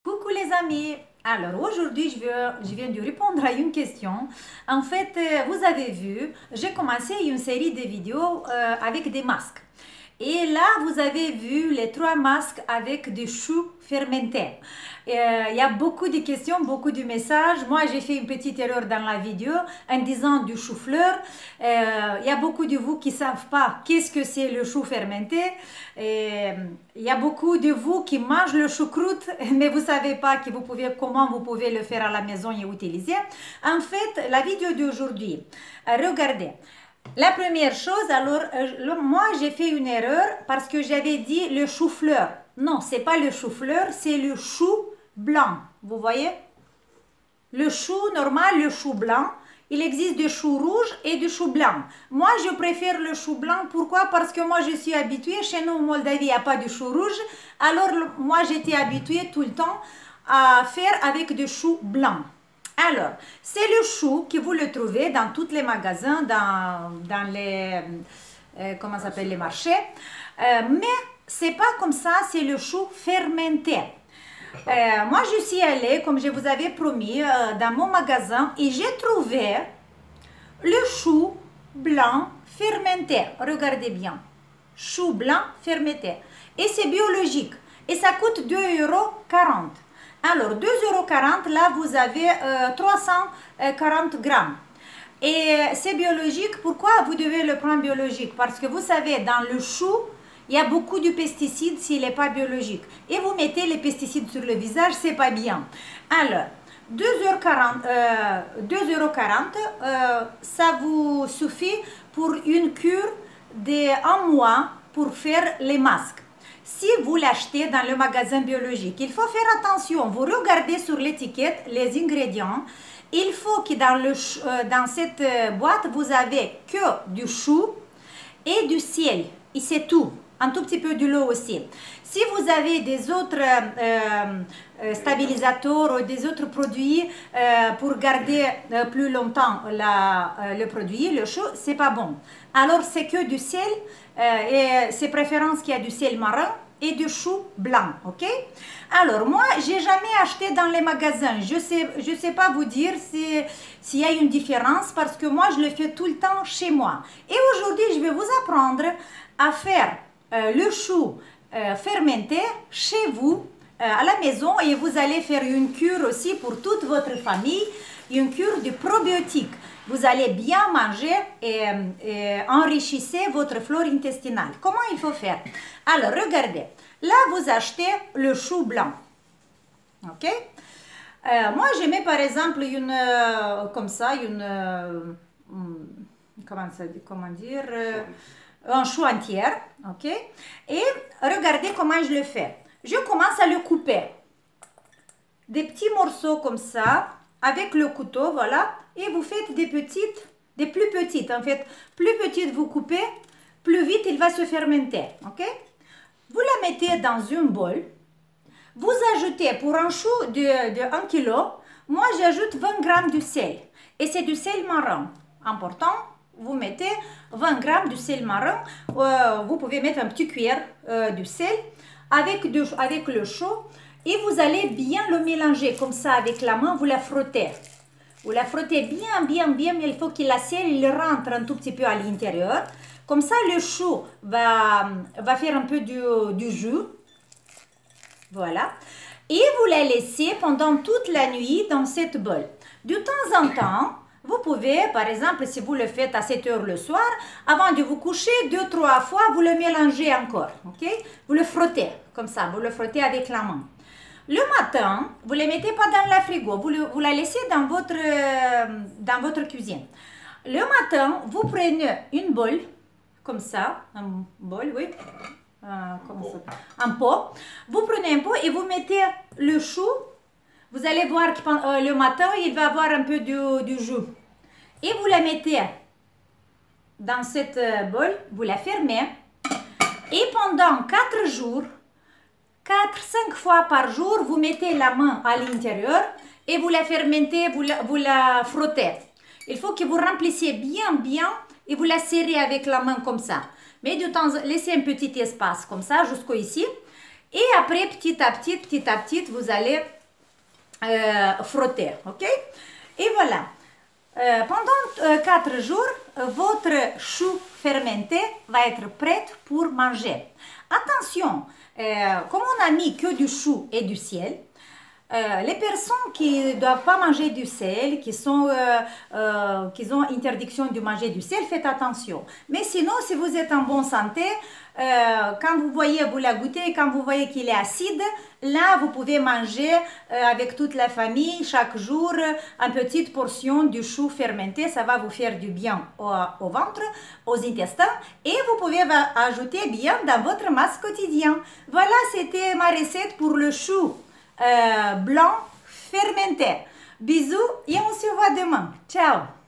Coucou les amis, alors aujourd'hui je viens de répondre à une question. En fait, vous avez vu, j'ai commencé une série de vidéos avec des masques. Et là, vous avez vu les 3 masques avec des choux fermentés. Il y a beaucoup de questions, beaucoup de messages. Moi, j'ai fait une petite erreur dans la vidéo en disant du chou-fleur. Il y a beaucoup de vous qui ne savent pas qu'est-ce que c'est le chou fermenté. Il y a beaucoup de vous qui mangent le choucroute, mais vous ne savez pas comment vous pouvez le faire à la maison et utiliser. En fait, la vidéo d'aujourd'hui, regardez. La première chose, alors, moi j'ai fait une erreur parce que j'avais dit le chou-fleur. Non, c'est pas le chou-fleur, c'est le chou blanc. Vous voyez? Le chou normal, le chou blanc. Il existe du chou rouge et du chou blanc. Moi, je préfère le chou blanc. Pourquoi? Parce que moi, je suis habituée. Chez nous, en Moldavie, il n'y a pas de chou rouge. Alors, moi, j'étais habituée tout le temps à faire avec du chou blanc. Alors, c'est le chou que vous le trouvez dans tous les magasins, dans les, comment ça s'appelle, les marchés. Mais c'est pas comme ça, c'est le chou fermenté. Moi, je suis allée, comme je vous avais promis, dans mon magasin et j'ai trouvé le chou blanc fermenté. Regardez bien, chou blanc fermenté. Et c'est biologique. Et ça coûte 2,40 €. Alors, 2,40 €, là, vous avez 340 grammes. Et c'est biologique. Pourquoi vous devez le prendre biologique? Parce que vous savez, dans le chou, il y a beaucoup de pesticides s'il n'est pas biologique. Et vous mettez les pesticides sur le visage, c'est pas bien. Alors, 2,40 €, ça vous suffit pour une cure d'1 mois pour faire les masques. Si vous l'achetez dans le magasin biologique, il faut faire attention. Vous regardez sur l'étiquette les ingrédients. Il faut que dans cette boîte, vous avez que du chou et du sel. Et c'est tout. Un tout petit peu de l'eau aussi. Si vous avez des autres stabilisateurs ou des autres produits pour garder plus longtemps le produit, le chou, c'est pas bon. Alors c'est que du sel et c'est préférence qu'il y a du sel marin et du chou blanc, ok? Alors moi, j'ai jamais acheté dans les magasins. Je sais pas vous dire s'il y a une différence parce que moi, je le fais tout le temps chez moi. Et aujourd'hui, je vais vous apprendre à faire le chou fermenté chez vous à la maison et vous allez faire une cure aussi pour toute votre famille, une cure de probiotiques. Vous allez bien manger et enrichissez votre flore intestinale. Comment il faut faire? Alors, regardez. Là, vous achetez le chou blanc. Ok? Moi, je mets par exemple comment dire, un chou entier. Ok? Et regardez comment je le fais. Je commence à le couper. Des petits morceaux comme ça, avec le couteau, voilà. Et vous faites des plus petites. En fait, plus petites vous coupez, plus vite il va se fermenter. Ok? Vous la mettez dans une bol. Vous ajoutez pour un chou de 1 kg, moi j'ajoute 20 grammes de sel. Et c'est du sel marin. Important, vous mettez 20 grammes de sel marin. Vous pouvez mettre un petit cuillère de sel avec le chou. Et vous allez bien le mélanger comme ça avec la main, vous la frottez. Vous la frottez bien, mais il faut que la sel il rentre un tout petit peu à l'intérieur. Comme ça, le chou va faire un peu du jus. Voilà. Et vous la laissez pendant toute la nuit dans cette bol. De temps en temps, vous pouvez, par exemple, si vous le faites à 7 h le soir, avant de vous coucher, 2-3 fois, vous le mélangez encore. Ok? Vous le frottez, comme ça, vous le frottez avec la main. Le matin, vous ne le mettez pas dans la frigo, vous la laissez dans votre cuisine. Le matin, vous prenez une bol, comme ça, un bol, oui, comment ça s'appelle? Un pot. Vous prenez un pot et vous mettez le chou. Vous allez voir que le matin, il va avoir un peu du jus. Et vous la mettez dans cette bol, vous la fermez. Et pendant 4 jours, 4-5 fois par jour, vous mettez la main à l'intérieur et vous la fermentez, vous la frottez. Il faut que vous remplissiez bien et vous la serrez avec la main comme ça. Mais de temps, laissez un petit espace comme ça jusqu'au ici. Et après, petit à petit, vous allez frotter, ok? Et voilà. Pendant 4 jours, votre chou fermenté va être prêt pour manger. Attention, comme on a mis que du chou et du sel, les personnes qui ne doivent pas manger du sel, qui ont interdiction de manger du sel, faites attention. Mais sinon, si vous êtes en bonne santé, quand vous voyez, vous la goûtez, quand vous voyez qu'il est acide, là, vous pouvez manger avec toute la famille, chaque jour, une petite portion du chou fermenté. Ça va vous faire du bien au ventre, aux intestins. Et vous pouvez ajouter bien dans votre masque quotidien. Voilà, c'était ma recette pour le chou blanc fermenté. Bisous et on se voit demain. Ciao!